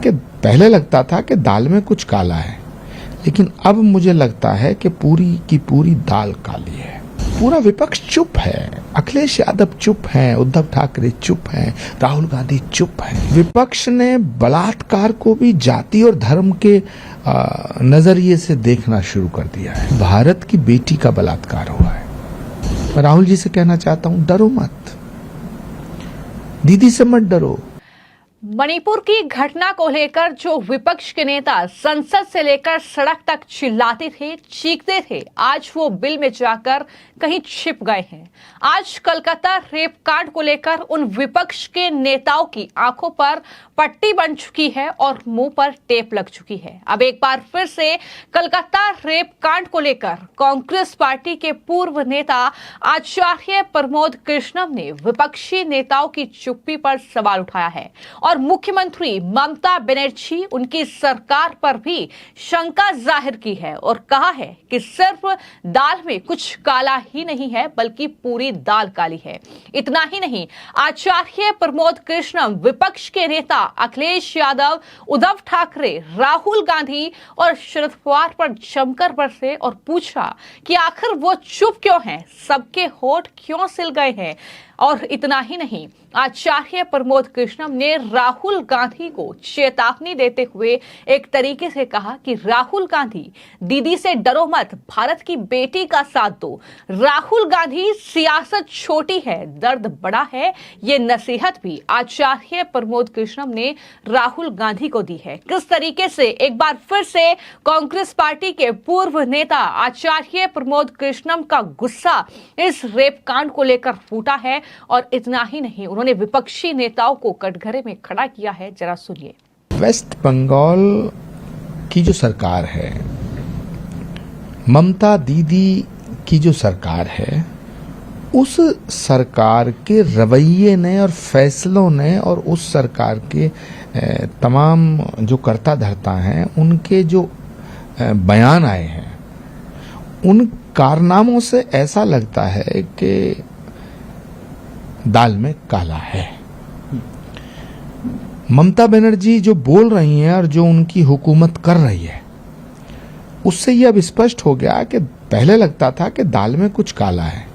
कि पहले लगता था कि दाल में कुछ काला है, लेकिन अब मुझे लगता है कि पूरी की पूरी दाल काली है। पूरा विपक्ष चुप है, अखिलेश यादव चुप हैं, उद्धव ठाकरे चुप हैं, राहुल गांधी चुप हैं। विपक्ष ने बलात्कार को भी जाति और धर्म के नजरिए से देखना शुरू कर दिया है। भारत की बेटी का बलात्कार हुआ है। मैं राहुल जी से कहना चाहता हूं, डरो मत, दीदी से मत डरो। मणिपुर की घटना को लेकर जो विपक्ष के नेता संसद से लेकर सड़क तक चिल्लाते थे, चीखते थे, आज वो बिल में जाकर कहीं छिप गए हैं। आज कोलकाता रेप कांड को लेकर उन विपक्ष के नेताओं की आंखों पर पट्टी बन चुकी है और मुंह पर टेप लग चुकी है। अब एक बार फिर से कोलकाता रेप कांड को लेकर कांग्रेस पार्टी के पूर्व नेता आचार्य प्रमोद कृष्णम ने विपक्षी नेताओं की चुप्पी पर सवाल उठाया है और मुख्यमंत्री ममता बनर्जी उनकी सरकार पर भी शंका जाहिर की है और कहा है कि सिर्फ दाल में कुछ काला ही नहीं है बल्कि पूरी दाल काली है। इतना ही नहीं, आचार्य प्रमोद कृष्णम विपक्ष के नेता अखिलेश यादव, उद्धव ठाकरे, राहुल गांधी और शरद पवार पर जमकर बरसे और पूछा कि आखिर वो चुप क्यों हैं, सबके होठ क्यों सिल गए हैं। और इतना ही नहीं, आचार्य प्रमोद कृष्णम ने राहुल गांधी को चेतावनी देते हुए एक तरीके से कहा कि राहुल गांधी, दीदी से डरो मत, भारत की बेटी का साथ दो। राहुल गांधी, सियासत छोटी है, दर्द बड़ा है। ये नसीहत भी आचार्य प्रमोद कृष्णम ने राहुल गांधी को दी है। किस तरीके से एक बार फिर से कांग्रेस पार्टी के पूर्व नेता आचार्य प्रमोद कृष्णम का गुस्सा इस रेप कांड को लेकर फूटा है और इतना ही नहीं, उन्होंने विपक्षी नेताओं को कटघरे में खड़ा किया है। जरा सुनिए। वेस्ट बंगाल की जो सरकार है, ममता दीदी की जो सरकार है, उस सरकार के रवैये ने और फैसलों ने और उस सरकार के तमाम जो कर्ता धर्ता हैं, उनके जो बयान आए हैं, उन कारनामों से ऐसा लगता है कि दाल में काला है। ममता बनर्जी जो बोल रही हैं और जो उनकी हुकूमत कर रही है, उससे यह अब स्पष्ट हो गया कि पहले लगता था कि दाल में कुछ काला है,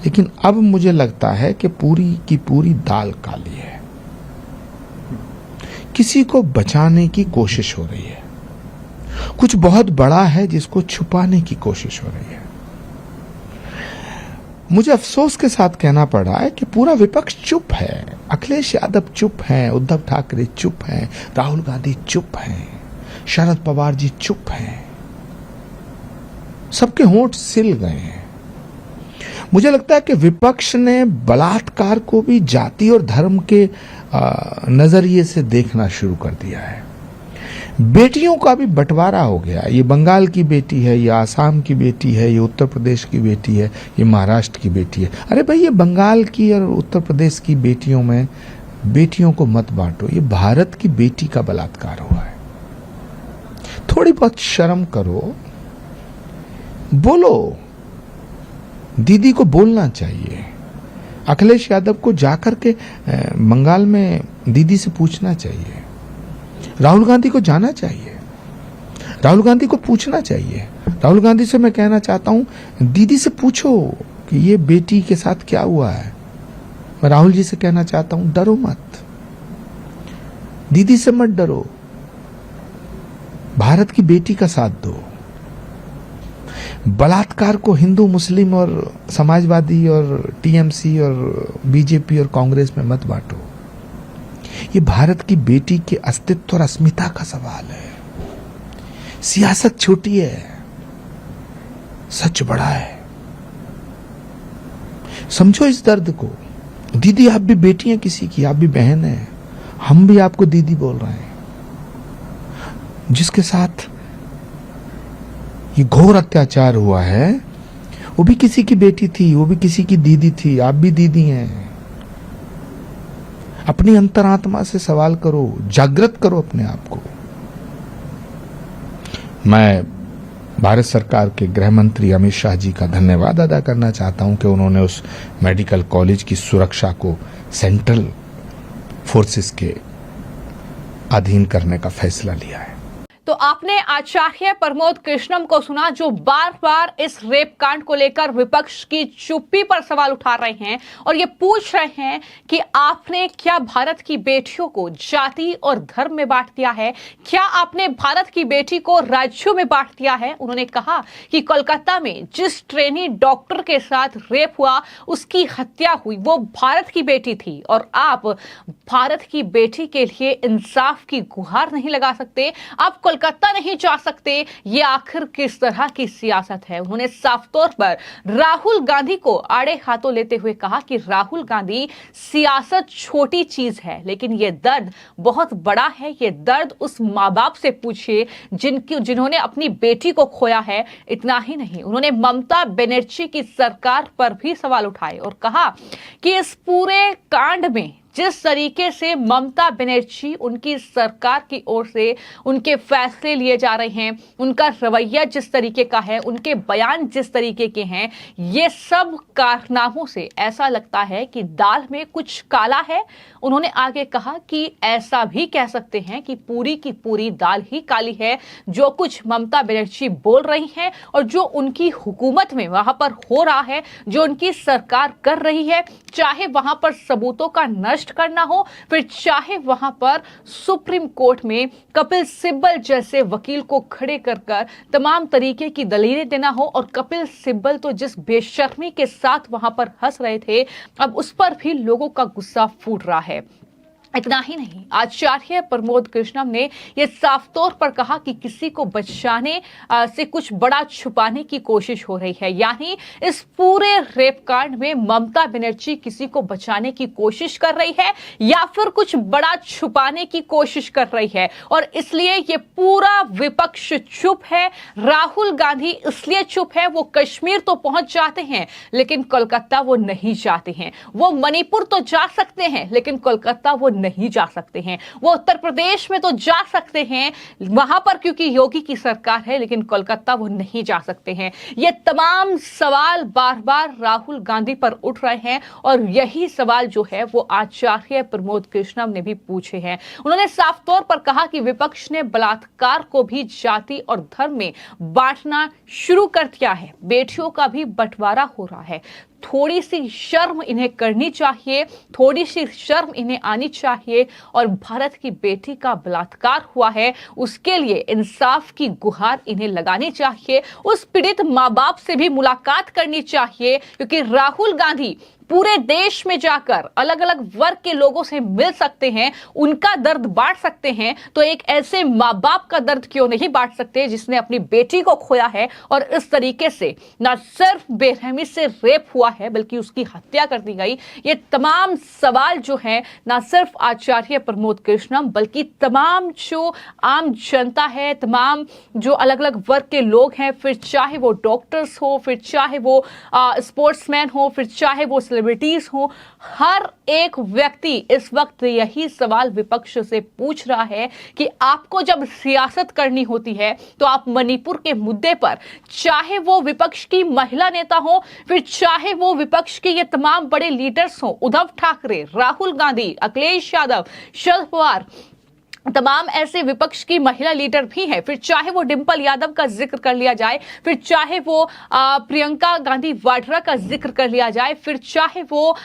लेकिन अब मुझे लगता है कि पूरी की पूरी दाल काली है। किसी को बचाने की कोशिश हो रही है, कुछ बहुत बड़ा है जिसको छुपाने की कोशिश हो रही है। मुझे अफसोस के साथ कहना पड़ रहा है कि पूरा विपक्ष चुप है, अखिलेश यादव चुप हैं, उद्धव ठाकरे चुप हैं, राहुल गांधी चुप हैं, शरद पवार जी चुप हैं, सबके होंठ सिल गए हैं। मुझे लगता है कि विपक्ष ने बलात्कार को भी जाति और धर्म के नजरिए से देखना शुरू कर दिया है। बेटियों का भी बंटवारा हो गया। ये बंगाल की बेटी है, ये आसाम की बेटी है, ये उत्तर प्रदेश की बेटी है, ये महाराष्ट्र की बेटी है। अरे भाई, ये बंगाल की और उत्तर प्रदेश की बेटियों में बेटियों को मत बांटो। ये भारत की बेटी का बलात्कार हुआ है। थोड़ी बहुत शर्म करो, बोलो। दीदी को बोलना चाहिए। अखिलेश यादव को जाकर के बंगाल में दीदी से पूछना चाहिए। राहुल गांधी को जाना चाहिए, राहुल गांधी को पूछना चाहिए। राहुल गांधी से मैं कहना चाहता हूं, दीदी से पूछो कि ये बेटी के साथ क्या हुआ है। मैं राहुल जी से कहना चाहता हूं, डरो मत, दीदी से मत डरो, भारत की बेटी का साथ दो। बलात्कार को हिंदू, मुस्लिम और समाजवादी और टीएमसी और बीजेपी और कांग्रेस में मत बांटो। ये भारत की बेटी के अस्तित्व और अस्मिता का सवाल है। सियासत छोटी है, सच बड़ा है। समझो इस दर्द को। दीदी, आप भी बेटी हैं किसी की, आप भी बहन हैं, हम भी आपको दीदी बोल रहे हैं। जिसके साथ ये घोर अत्याचार हुआ है, वो भी किसी की बेटी थी, वो भी किसी की दीदी थी, आप भी दीदी हैं। अपनी अंतरात्मा से सवाल करो, जागृत करो अपने आप को। मैं भारत सरकार के गृह मंत्री अमित शाह जी का धन्यवाद अदा करना चाहता हूं कि उन्होंने उस मेडिकल कॉलेज की सुरक्षा को सेंट्रल फोर्सेस के अधीन करने का फैसला लिया है। तो आपने आचार्य प्रमोद कृष्णम को सुना, जो बार बार इस रेप कांड को लेकर विपक्ष की चुप्पी पर सवाल उठा रहे हैं और ये पूछ रहे हैं कि आपने क्या भारत की बेटियों को जाति और धर्म में बांट दिया है? क्या आपने भारत की बेटी को राज्यों में बांट दिया है? उन्होंने कहा कि कोलकाता में जिस ट्रेनी डॉक्टर के साथ रेप हुआ, उसकी हत्या हुई, वो भारत की बेटी थी और आप भारत की बेटी के लिए इंसाफ की गुहार नहीं लगा सकते, आप कोलकाता नहीं जा सकते। ये आखिर किस तरह की सियासत है? उन्होंने साफ तौर पर राहुल गांधी को आड़े हाथों लेते हुए कहा कि राहुल गांधी, सियासत छोटी चीज है लेकिन ये दर्द बहुत बड़ा है। ये दर्द उस माँ बाप से पूछिए जिन्होंने अपनी बेटी को खोया है। इतना ही नहीं, उन्होंने ममता बनर्जी की सरकार पर भी सवाल उठाए और कहा कि इस पूरे कांड में जिस तरीके से ममता बनर्जी, उनकी सरकार की ओर से उनके फैसले लिए जा रहे हैं, उनका रवैया जिस तरीके का है, उनके बयान जिस तरीके के हैं, ये सब कारनामों से ऐसा लगता है कि दाल में कुछ काला है। उन्होंने आगे कहा कि ऐसा भी कह सकते हैं कि पूरी की पूरी दाल ही काली है। जो कुछ ममता बनर्जी बोल रही हैं और जो उनकी हुकूमत में वहां पर हो रहा है, जो उनकी सरकार कर रही है, चाहे वहां पर सबूतों का नष्ट करना हो, फिर चाहे वहां पर सुप्रीम कोर्ट में कपिल सिब्बल जैसे वकील को खड़े कर तमाम तरीके की दलीलें देना हो, और कपिल सिब्बल तो जिस बेशर्मी के साथ वहां पर हंस रहे थे, अब उस पर भी लोगों का गुस्सा फूट रहा है। इतना ही नहीं, आचार्य प्रमोद कृष्णम ने यह साफ तौर पर कहा कि किसी को बचाने से कुछ बड़ा छुपाने की कोशिश हो रही है। यानी इस पूरे रेप कांड में ममता बनर्जी किसी को बचाने की कोशिश कर रही है या फिर कुछ बड़ा छुपाने की कोशिश कर रही है, और इसलिए ये पूरा विपक्ष चुप है। राहुल गांधी इसलिए चुप है, वो कश्मीर तो पहुंच जाते हैं लेकिन कोलकाता वो नहीं जाते हैं। वो मणिपुर तो जा सकते हैं लेकिन कोलकाता वो नहीं जा सकते हैं। वो उत्तर प्रदेश में तो जा सकते हैं, वहां पर क्योंकि योगी की सरकार है, लेकिन कोलकाता वो नहीं जा सकते हैं। ये तमाम सवाल बार बार राहुल गांधी पर उठ रहे हैं और यही सवाल जो है वो आचार्य प्रमोद कृष्णम ने भी पूछे हैं। उन्होंने साफ तौर पर कहा कि विपक्ष ने बलात्कार को भी जाति और धर्म में बांटना शुरू कर दिया है। बेटियों का भी बंटवारा हो रहा है। थोड़ी सी शर्म इन्हें करनी चाहिए, थोड़ी सी शर्म इन्हें आनी चाहिए, और भारत की बेटी का बलात्कार हुआ है, उसके लिए इंसाफ की गुहार इन्हें लगानी चाहिए। उस पीड़ित माँ बाप से भी मुलाकात करनी चाहिए, क्योंकि राहुल गांधी पूरे देश में जाकर अलग अलग वर्ग के लोगों से मिल सकते हैं, उनका दर्द बांट सकते हैं, तो एक ऐसे माँ बाप का दर्द क्यों नहीं बांट सकते जिसने अपनी बेटी को खोया है और इस तरीके से न सिर्फ बेरहमी से रेप हुआ है बल्कि उसकी हत्या कर दी गई। ये तमाम सवाल जो है न सिर्फ आचार्य प्रमोद कृष्णम बल्कि तमाम जो आम जनता है, तमाम जो अलग अलग वर्ग के लोग हैं, फिर चाहे वो डॉक्टर्स हो, फिर चाहे वो स्पोर्ट्समैन हो, फिर चाहे वो सेलिब्रिटीज हो, हर एक व्यक्ति इस वक्त यही सवाल विपक्ष से पूछ रहा है कि आपको जब सियासत करनी होती है तो आप मणिपुर के मुद्दे पर, चाहे वो विपक्ष की महिला नेता हो, फिर चाहे वो विपक्ष के ये तमाम बड़े लीडर्स हो, उद्धव ठाकरे, राहुल गांधी, अखिलेश यादव, शरद पवार, तमाम ऐसे विपक्ष की महिला लीडर भी हैं, फिर चाहे वो डिंपल यादव का जिक्र कर लिया जाए, फिर चाहे वो प्रियंका गांधी वाड्रा का जिक्र कर लिया जाए, फिर चाहे वो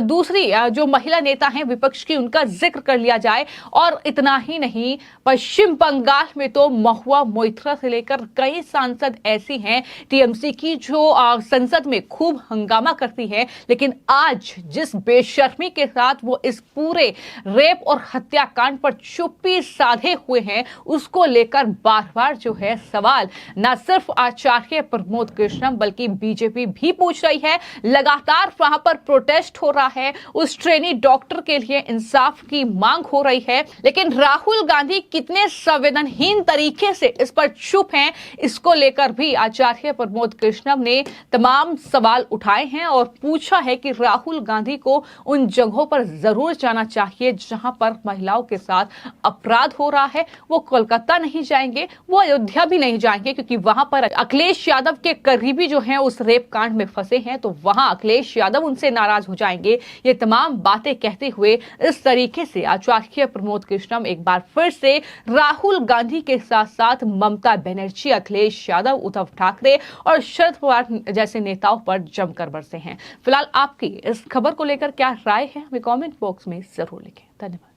दूसरी जो महिला नेता हैं विपक्ष की, उनका जिक्र कर लिया जाए, और इतना ही नहीं, पश्चिम बंगाल में तो महुआ मोइत्रा से लेकर कई सांसद ऐसी हैं टीएमसी की जो संसद में खूब हंगामा करती है, लेकिन आज जिस बेशर्मी के साथ वो इस पूरे रेप और हत्याकांड पर चुप्पी साधे हुए हैं, उसको लेकर बार बार जो है सवाल न सिर्फ आचार्य प्रमोद कृष्णम बल्कि बीजेपी भी पूछ रही है। लगातार वहां पर प्रोटेस्ट हो रहा है, उस ट्रेनी डॉक्टर के लिए इंसाफ की मांग हो रही है, लेकिन राहुल गांधी कितने संवेदनहीन तरीके से इस पर चुप हैं, इसको लेकर भी आचार्य प्रमोद कृष्णम ने तमाम सवाल उठाए हैं और पूछा है कि राहुल गांधी को उन जगहों पर जरूर जाना चाहिए जहां पर महिलाओं के साथ अपराध हो रहा है वो कोलकाता नहीं जाएंगे, वो अयोध्या भी नहीं जाएंगे, क्योंकि वहां पर अखिलेश यादव के करीबी जो हैं उस रेप कांड में फंसे हैं, तो वहां अखिलेश यादव उनसे नाराज हो जाएंगे। ये तमाम बातें कहते हुए इस तरीके से आचार्य प्रमोद कृष्णम एक बार फिर से राहुल गांधी के साथ साथ ममता बनर्जी, अखिलेश यादव, उद्धव ठाकरे और शरद पवार जैसे नेताओं पर जमकर बरसे हैं। फिलहाल आपकी इस खबर को लेकर क्या राय है, हमें कमेंट बॉक्स में जरूर लिखें। धन्यवाद।